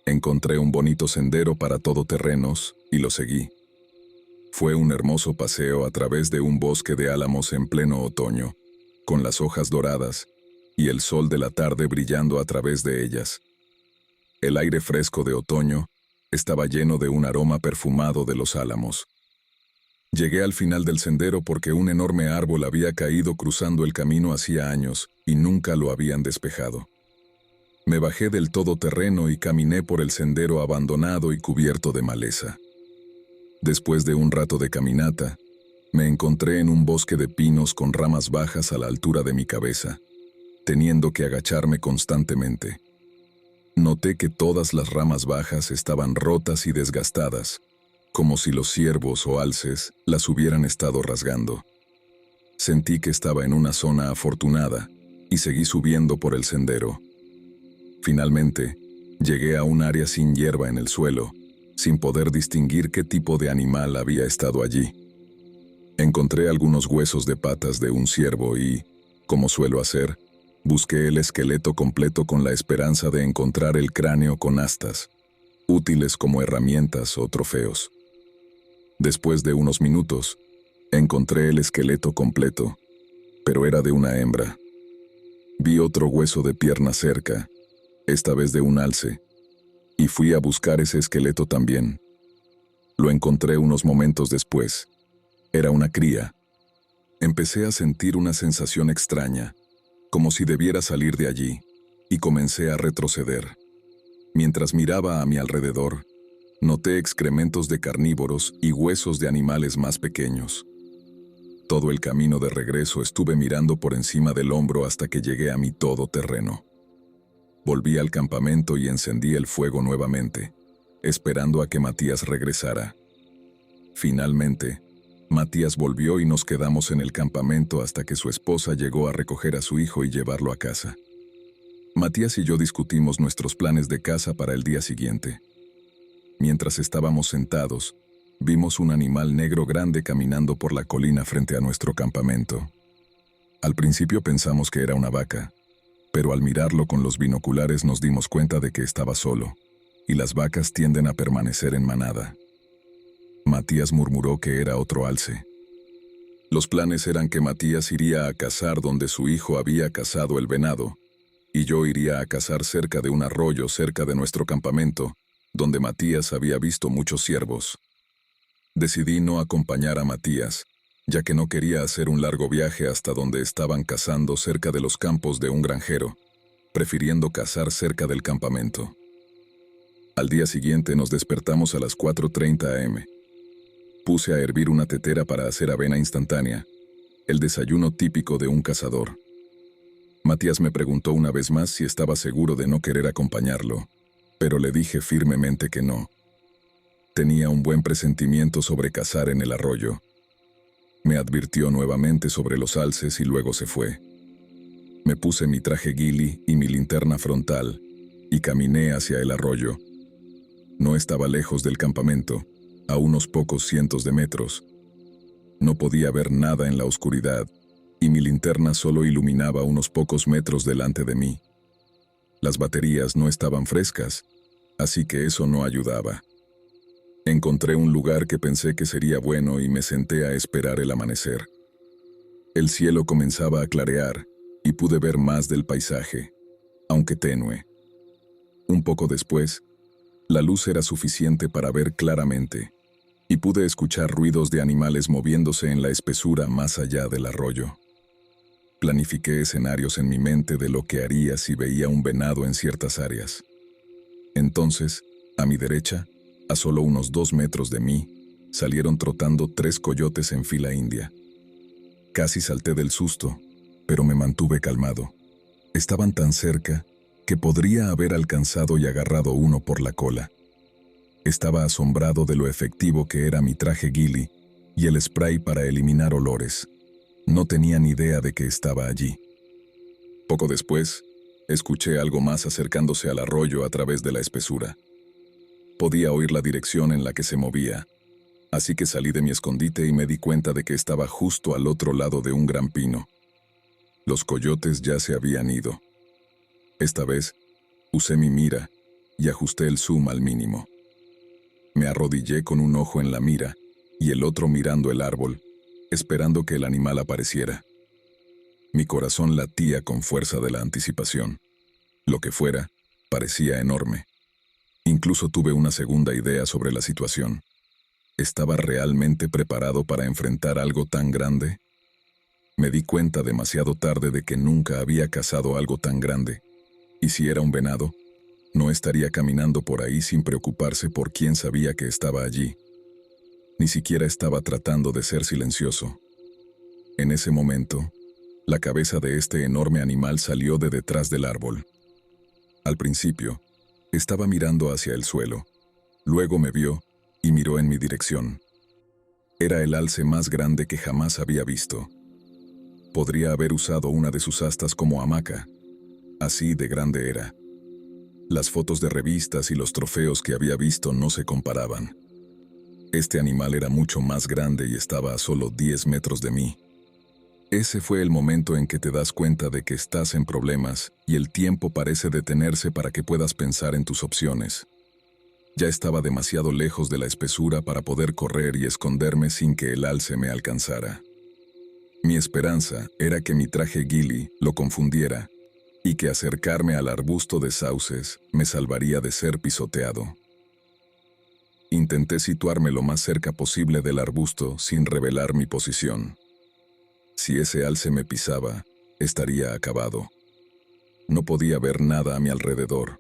Speaker 1: Encontré un bonito sendero para todoterrenos y lo seguí. Fue un hermoso paseo a través de un bosque de álamos en pleno otoño, con las hojas doradas y el sol de la tarde brillando a través de ellas. El aire fresco de otoño estaba lleno de un aroma perfumado de los álamos. Llegué al final del sendero porque un enorme árbol había caído cruzando el camino hacía años y nunca lo habían despejado. Me bajé del todoterreno y caminé por el sendero abandonado y cubierto de maleza. Después de un rato de caminata, me encontré en un bosque de pinos con ramas bajas a la altura de mi cabeza, teniendo que agacharme constantemente. Noté que todas las ramas bajas estaban rotas y desgastadas, como si los ciervos o alces las hubieran estado rasgando. Sentí que estaba en una zona afortunada y seguí subiendo por el sendero. Finalmente, llegué a un área sin hierba en el suelo, sin poder distinguir qué tipo de animal había estado allí. Encontré algunos huesos de patas de un ciervo y, como suelo hacer, busqué el esqueleto completo con la esperanza de encontrar el cráneo con astas, útiles como herramientas o trofeos. Después de unos minutos, encontré el esqueleto completo, pero era de una hembra. Vi otro hueso de pierna cerca, esta vez de un alce, y fui a buscar ese esqueleto también. Lo encontré unos momentos después. Era una cría. Empecé a sentir una sensación extraña, como si debiera salir de allí, y comencé a retroceder. Mientras miraba a mi alrededor, noté excrementos de carnívoros y huesos de animales más pequeños. Todo el camino de regreso estuve mirando por encima del hombro hasta que llegué a mi todoterreno. Volví al campamento y encendí el fuego nuevamente, esperando a que Matías regresara. Finalmente, Matías volvió y nos quedamos en el campamento hasta que su esposa llegó a recoger a su hijo y llevarlo a casa. Matías y yo discutimos nuestros planes de caza para el día siguiente. Mientras estábamos sentados, vimos un animal negro grande caminando por la colina frente a nuestro campamento. Al principio pensamos que era una vaca, pero al mirarlo con los binoculares nos dimos cuenta de que estaba solo, y las vacas tienden a permanecer en manada. Matías murmuró que era otro alce. Los planes eran que Matías iría a cazar donde su hijo había cazado el venado, y yo iría a cazar cerca de un arroyo cerca de nuestro campamento, donde Matías había visto muchos ciervos. Decidí no acompañar a Matías, ya que no quería hacer un largo viaje hasta donde estaban cazando cerca de los campos de un granjero, prefiriendo cazar cerca del campamento. Al día siguiente nos despertamos a las 4:30 am. Puse a hervir una tetera para hacer avena instantánea, el desayuno típico de un cazador. Matías me preguntó una vez más si estaba seguro de no querer acompañarlo, pero le dije firmemente que no. Tenía un buen presentimiento sobre cazar en el arroyo. Me advirtió nuevamente sobre los alces y luego se fue. Me puse mi traje ghillie y mi linterna frontal y caminé hacia el arroyo. No estaba lejos del campamento, a unos pocos cientos de metros. No podía ver nada en la oscuridad, y mi linterna solo iluminaba unos pocos metros delante de mí. Las baterías no estaban frescas, así que eso no ayudaba. Encontré un lugar que pensé que sería bueno y me senté a esperar el amanecer. El cielo comenzaba a clarear y pude ver más del paisaje, aunque tenue. Un poco después, la luz era suficiente para ver claramente, y pude escuchar ruidos de animales moviéndose en la espesura más allá del arroyo. Planifiqué escenarios en mi mente de lo que haría si veía un venado en ciertas áreas. Entonces, a mi derecha, a solo unos 2 metros de mí, salieron trotando 3 coyotes en fila india. Casi salté del susto, pero me mantuve calmado. Estaban tan cerca que podría haber alcanzado y agarrado uno por la cola. Estaba asombrado de lo efectivo que era mi traje ghillie y el spray para eliminar olores. No tenía ni idea de que estaba allí. Poco después, escuché algo más acercándose al arroyo a través de la espesura. Podía oír la dirección en la que se movía, así que salí de mi escondite y me di cuenta de que estaba justo al otro lado de un gran pino. Los coyotes ya se habían ido. Esta vez, usé mi mira y ajusté el zoom al mínimo. Me arrodillé con un ojo en la mira y el otro mirando el árbol, esperando que el animal apareciera. Mi corazón latía con fuerza de la anticipación. Lo que fuera, parecía enorme. Incluso tuve una segunda idea sobre la situación. ¿Estaba realmente preparado para enfrentar algo tan grande? Me di cuenta demasiado tarde de que nunca había cazado algo tan grande, Y si era un venado, no estaría caminando por ahí sin preocuparse por quién sabía que estaba allí. Ni siquiera estaba tratando de ser silencioso. En ese momento, la cabeza de este enorme animal salió de detrás del árbol. Al principio, estaba mirando hacia el suelo. Luego me vio y miró en mi dirección. Era el alce más grande que jamás había visto. Podría haber usado una de sus astas como hamaca. Así de grande era. Las fotos de revistas y los trofeos que había visto no se comparaban. Este animal era mucho más grande y estaba a solo 10 metros de mí. Ese fue el momento en que te das cuenta de que estás en problemas y el tiempo parece detenerse para que puedas pensar en tus opciones. Ya estaba demasiado lejos de la espesura para poder correr y esconderme sin que el alce me alcanzara. Mi esperanza era que mi traje ghillie lo confundiera y que acercarme al arbusto de sauces me salvaría de ser pisoteado. Intenté situarme lo más cerca posible del arbusto sin revelar mi posición. Si ese alce me pisaba, estaría acabado. No podía ver nada a mi alrededor.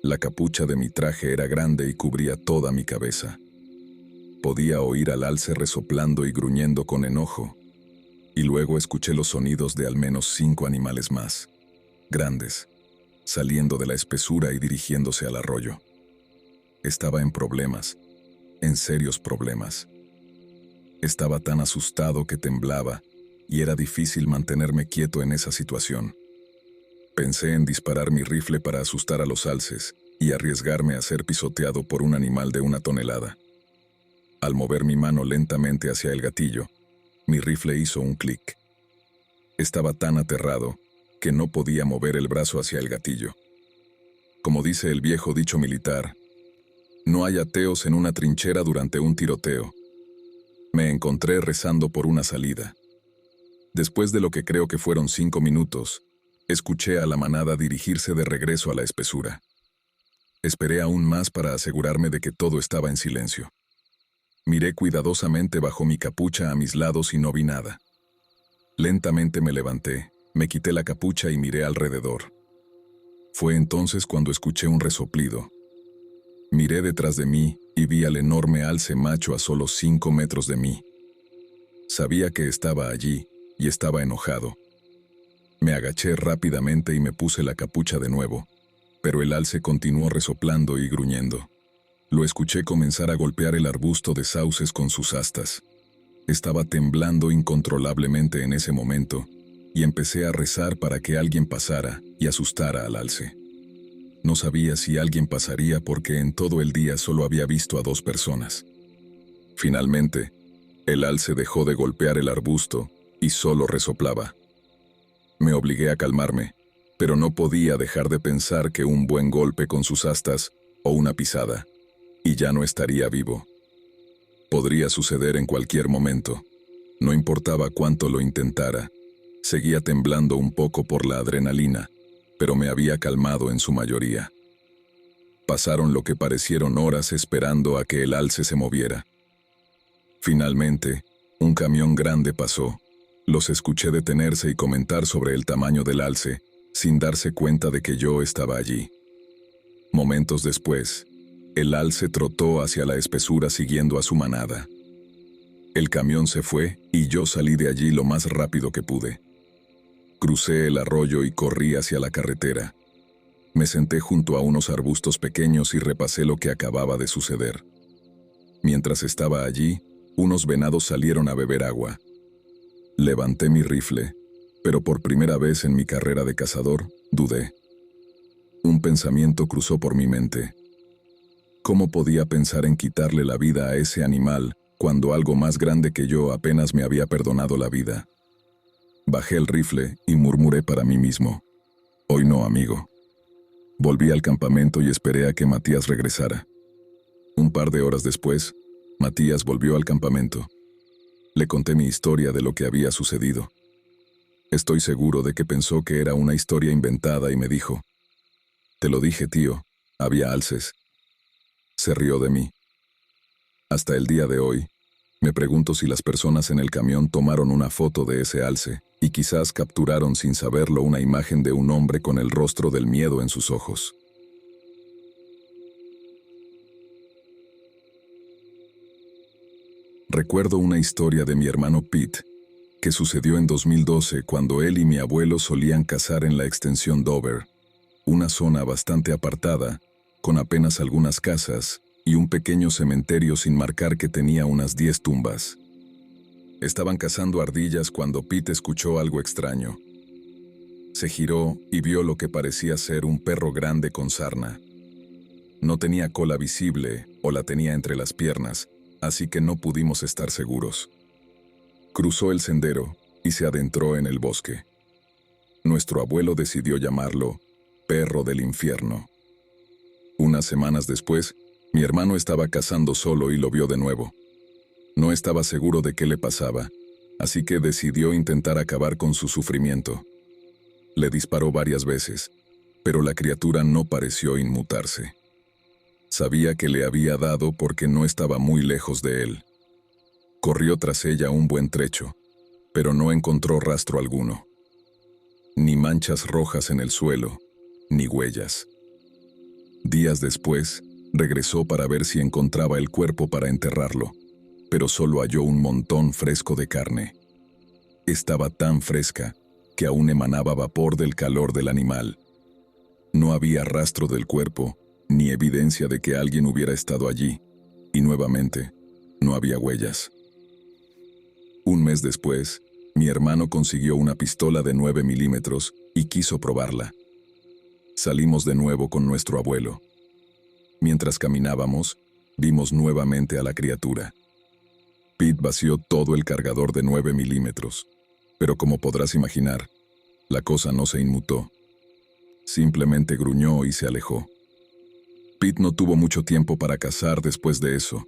Speaker 1: La capucha de mi traje era grande y cubría toda mi cabeza. Podía oír al alce resoplando y gruñendo con enojo, y luego escuché los sonidos de al menos 5 animales más, grandes, saliendo de la espesura y dirigiéndose al arroyo. Estaba en problemas, en serios problemas. Estaba tan asustado que temblaba, y era difícil mantenerme quieto en esa situación. Pensé en disparar mi rifle para asustar a los alces y arriesgarme a ser pisoteado por un animal de 1 tonelada. Al mover mi mano lentamente hacia el gatillo, mi rifle hizo un clic. Estaba tan aterrado que no podía mover el brazo hacia el gatillo. Como dice el viejo dicho militar, no hay ateos en una trinchera durante un tiroteo. Me encontré rezando por una salida. Después de lo que creo que fueron 5 minutos, escuché a la manada dirigirse de regreso a la espesura. Esperé aún más para asegurarme de que todo estaba en silencio. Miré cuidadosamente bajo mi capucha a mis lados y no vi nada. Lentamente me levanté, me quité la capucha y miré alrededor. Fue entonces cuando escuché un resoplido. Miré detrás de mí y vi al enorme alce macho a solo 5 metros de mí. Sabía que estaba allí y estaba enojado. Me agaché rápidamente y me puse la capucha de nuevo, pero el alce continuó resoplando y gruñendo. Lo escuché comenzar a golpear el arbusto de sauces con sus astas. Estaba temblando incontrolablemente en ese momento, y empecé a rezar para que alguien pasara y asustara al alce. No sabía si alguien pasaría porque en todo el día solo había visto a 2 personas. Finalmente, el alce dejó de golpear el arbusto y solo resoplaba. Me obligué a calmarme, pero no podía dejar de pensar que un buen golpe con sus astas o una pisada, y ya no estaría vivo. Podría suceder en cualquier momento. No importaba cuánto lo intentara. Seguía temblando un poco por la adrenalina, pero me había calmado en su mayoría. Pasaron lo que parecieron horas esperando a que el alce se moviera. Finalmente, un camión grande pasó. Los escuché detenerse y comentar sobre el tamaño del alce, sin darse cuenta de que yo estaba allí. Momentos después, el alce trotó hacia la espesura siguiendo a su manada. El camión se fue y yo salí de allí lo más rápido que pude. Crucé el arroyo y corrí hacia la carretera. Me senté junto a unos arbustos pequeños y repasé lo que acababa de suceder. Mientras estaba allí, unos venados salieron a beber agua. Levanté mi rifle, pero por primera vez en mi carrera de cazador, dudé. Un pensamiento cruzó por mi mente. ¿Cómo podía pensar en quitarle la vida a ese animal cuando algo más grande que yo apenas me había perdonado la vida? Bajé el rifle y murmuré para mí mismo: hoy no, amigo. Volví al campamento y esperé a que Matías regresara. Un par de horas después, Matías volvió al campamento. Le conté mi historia de lo que había sucedido. Estoy seguro de que pensó que era una historia inventada y me dijo: te lo dije, tío, había alces. Se rió de mí. Hasta el día de hoy, Me pregunto si las personas en el camión tomaron una foto de ese alce y quizás capturaron sin saberlo una imagen de un hombre con el rostro del miedo en sus ojos. Recuerdo una historia de mi hermano Pete, que sucedió en 2012 cuando él y mi abuelo solían cazar en la extensión Dover, una zona bastante apartada, con apenas algunas casas y un pequeño cementerio sin marcar que tenía unas 10 tumbas. Estaban cazando ardillas cuando Pete escuchó algo extraño. Se giró y vio lo que parecía ser un perro grande con sarna. No tenía cola visible o la tenía entre las piernas, así que no pudimos estar seguros. Cruzó el sendero y se adentró en el bosque. Nuestro abuelo decidió llamarlo Perro del Infierno. Unas semanas después, mi hermano estaba cazando solo y lo vio de nuevo. No estaba seguro de qué le pasaba, así que decidió intentar acabar con su sufrimiento. Le disparó varias veces, pero la criatura no pareció inmutarse. Sabía que le había dado porque no estaba muy lejos de él. Corrió tras ella un buen trecho, pero no encontró rastro alguno. Ni manchas rojas en el suelo, ni huellas. Días después, regresó para ver si encontraba el cuerpo para enterrarlo, pero solo halló un montón fresco de carne. Estaba tan fresca que aún emanaba vapor del calor del animal. No había rastro del cuerpo, ni evidencia de que alguien hubiera estado allí, y nuevamente, no había huellas. Un mes después, mi hermano consiguió una pistola de 9 milímetros y quiso probarla. Salimos de nuevo con nuestro abuelo. Mientras caminábamos, vimos nuevamente a la criatura. Pete vació todo el cargador de 9 milímetros, pero como podrás imaginar, la cosa no se inmutó. Simplemente gruñó y se alejó. Pete no tuvo mucho tiempo para cazar después de eso,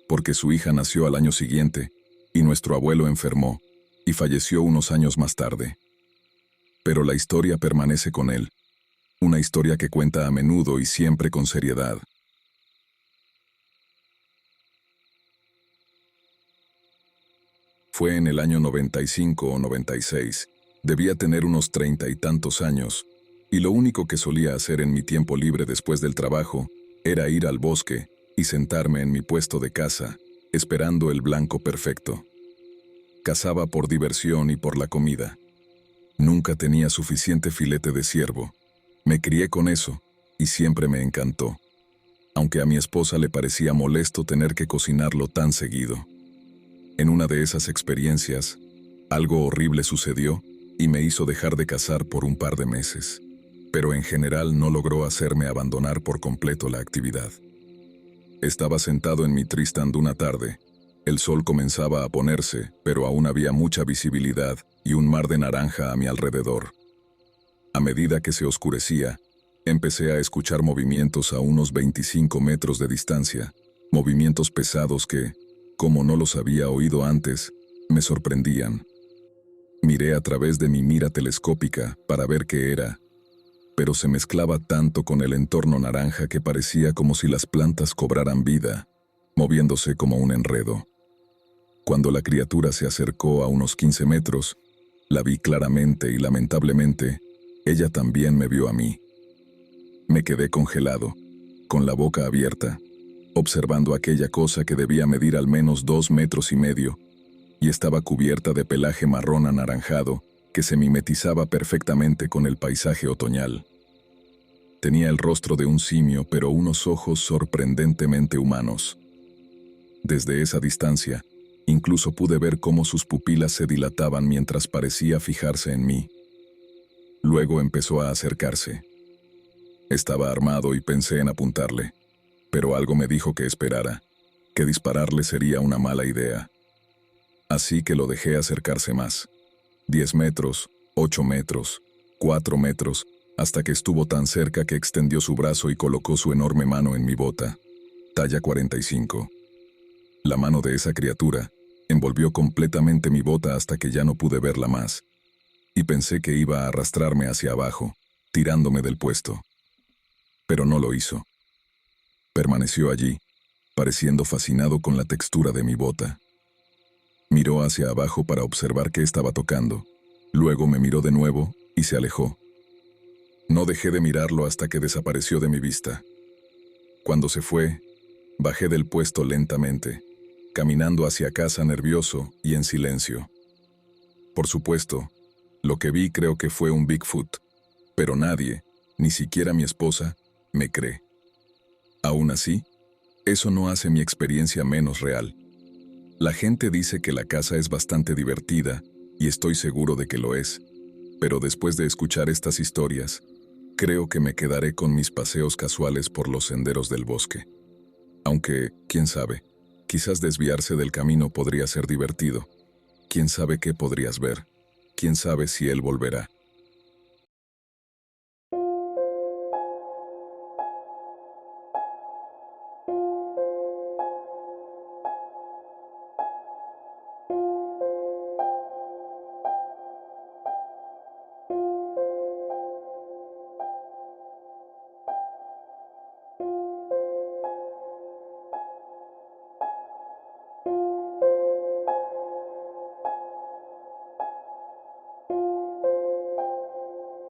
Speaker 1: porque su hija nació al año siguiente y nuestro abuelo enfermó y falleció unos años más tarde. Pero la historia permanece con él, una historia que cuenta a menudo y siempre con seriedad. Fue en el año 95 o 96, debía tener unos 30 y tantos años, y lo único que solía hacer en mi tiempo libre después del trabajo era ir al bosque y sentarme en mi puesto de caza, esperando el blanco perfecto. Cazaba por diversión y por la comida. Nunca tenía suficiente filete de ciervo. Me crié con eso, y siempre me encantó, aunque a mi esposa le parecía molesto tener que cocinarlo tan seguido. En una de esas experiencias, algo horrible sucedió y me hizo dejar de cazar por un par de meses, pero en general no logró hacerme abandonar por completo la actividad. Estaba sentado en mi Tristan una tarde. El sol comenzaba a ponerse, pero aún había mucha visibilidad y un mar de naranja a mi alrededor. A medida que se oscurecía, empecé a escuchar movimientos a unos 25 metros de distancia, movimientos pesados que, como no los había oído antes, me sorprendían. Miré a través de mi mira telescópica para ver qué era, pero se mezclaba tanto con el entorno naranja que parecía como si las plantas cobraran vida, moviéndose como un enredo. Cuando la criatura se acercó a unos 15 metros, la vi claramente y lamentablemente, ella también me vio a mí. Me quedé congelado, con la boca abierta, observando aquella cosa que debía medir al menos 2,5 metros, y estaba cubierta de pelaje marrón anaranjado que se mimetizaba perfectamente con el paisaje otoñal. Tenía el rostro de un simio, pero unos ojos sorprendentemente humanos. Desde esa distancia, incluso pude ver cómo sus pupilas se dilataban mientras parecía fijarse en mí. Luego empezó a acercarse. Estaba armado y pensé en apuntarle, pero algo me dijo que esperara, que dispararle sería una mala idea. Así que lo dejé acercarse más. 10 metros, 8 metros, 4 metros, hasta que estuvo tan cerca que extendió su brazo y colocó su enorme mano en mi bota, talla 45. La mano de esa criatura envolvió completamente mi bota hasta que ya no pude verla más, y pensé que iba a arrastrarme hacia abajo, tirándome del puesto. Pero no lo hizo. Permaneció allí, pareciendo fascinado con la textura de mi bota. Miró hacia abajo para observar qué estaba tocando. Luego me miró de nuevo y se alejó. No dejé de mirarlo hasta que desapareció de mi vista. Cuando se fue, bajé del puesto lentamente, caminando hacia casa nervioso y en silencio. Por supuesto, lo que vi creo que fue un Bigfoot, pero nadie, ni siquiera mi esposa, me cree. Aún así, eso no hace mi experiencia menos real. La gente dice que la casa es bastante divertida, y estoy seguro de que lo es, pero después de escuchar estas historias, creo que me quedaré con mis paseos casuales por los senderos del bosque. Aunque, quién sabe, quizás desviarse del camino podría ser divertido. Quién sabe qué podrías ver. Quién sabe si él volverá.